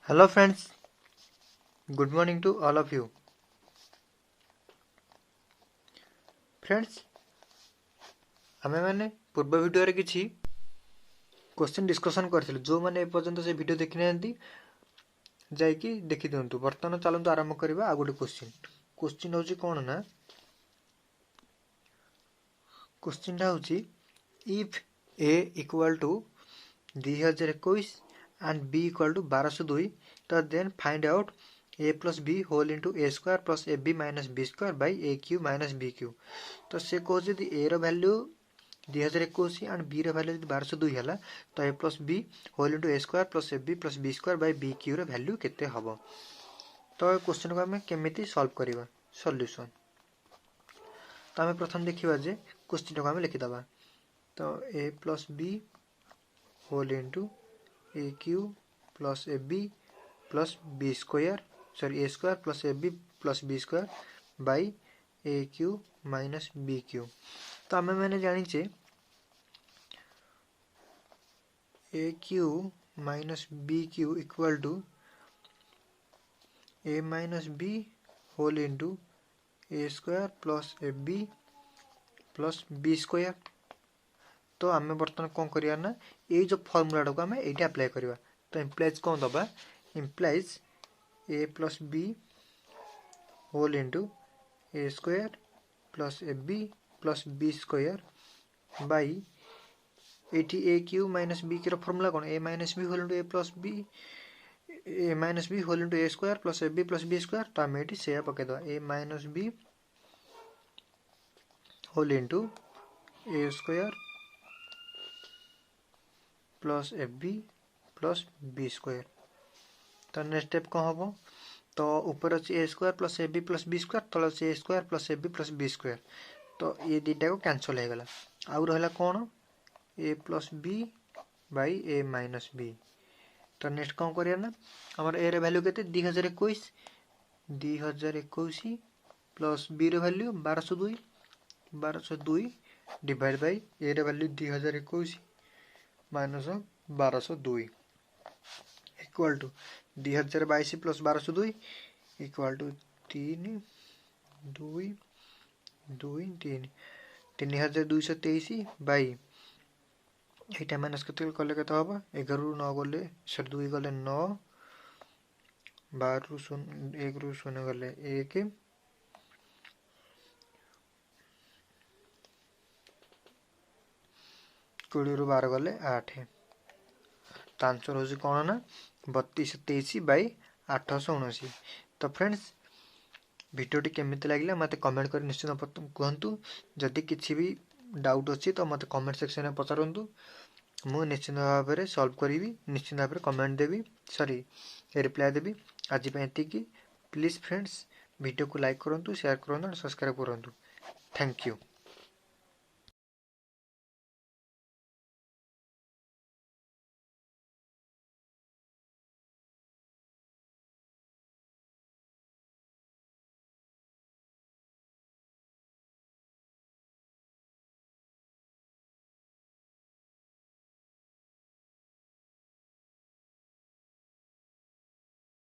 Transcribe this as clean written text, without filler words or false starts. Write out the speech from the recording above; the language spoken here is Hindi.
Hello friends, good morning to all of you. Friends, आमे माने पूर्व वीडियो रे किछि क्वेश्चन डिस्कशन करथिलु जो माने ए पर्यंत से वीडियो देखि नांती जाय कि देखि दियंतु वर्तमान चलंतु आरंभ करबा आ गोटे क्वेश्चन होची कोन ना क्वेश्चन टा होची if a equal to 2021 and b equal to 1202 तो then find out a plus b whole into a square plus ab minus b square by aq minus bq तो से कहो जदि a रो वैल्यू 2021 एंड b रो वैल्यू 1202 हला तो a plus b whole into a square plus ab plus b square by bq रो वैल्यू केते हबो तो क्वेश्चन को हमें केमिति सॉल्व करबा सॉल्यूशन तो हमें प्रथम देखिबा जे क्वेश्चन को हमें लिखि दबा तो a plus b whole into aq plus ab plus b square a square plus ab plus b square by aq minus bq तो हमें मैंने जानी चे aq minus bq equal to a minus b whole into a square plus ab plus b square तो आमे बर्तन कौन करिया ना ये जो फॉर्मूला को आमे एटा अप्लाई करबा तो इंप्लाइज कौन दबा implies a plus b whole into a square plus ab plus b square by eighty aq minus b की फॉर्मूला कौन a minus b whole into a plus b a minus b whole into a square plus ab plus b square तो आमे एटी से पके दो a minus b whole into a square plus ab plus b square तो नेक्स्ट स्टेप कौन हम तो ऊपर अच्छे a square plus ab plus b square तले अच्छे a square plus ab plus b square तो ये दुटा को कैंसल हो गला आउ रहला कौन a plus b by a minus b तो नेक्स्ट कौन करिया ना हमर a रे वैल्यू केते 2021 प्लस b रे वैल्यू 1202 डिवाइड बाय a रे value 2021 minus 1202 equal to 2022 plus 1202 equal to 3 2 2 3 3223 by एटा माइनस केते कले केते होबा 11 रु 9 गले सर 2 गले 9 12 रु 1 रु 0 गले 1 20 रु 12 गले 8 तो आंसर होजी कोन ना 3223 बाई 879 तो फ्रेंड्स वीडियोटी केमिति लागला मते कमेंट कर निश्चित कहंतु जदि किछि भी डाउट अछि तो मते कमेंट सेक्शन में पचारंतु मु निश्चित भाव में सॉल्व करी निश्चित भाव में कमेंट देवी सॉरी रिप्लाई देवी आज की प्लीज फ्रेंड्स वीडियो को लाइक करंतु शेयर करंतु और सब्सक्राइब करंतु थैंक यू।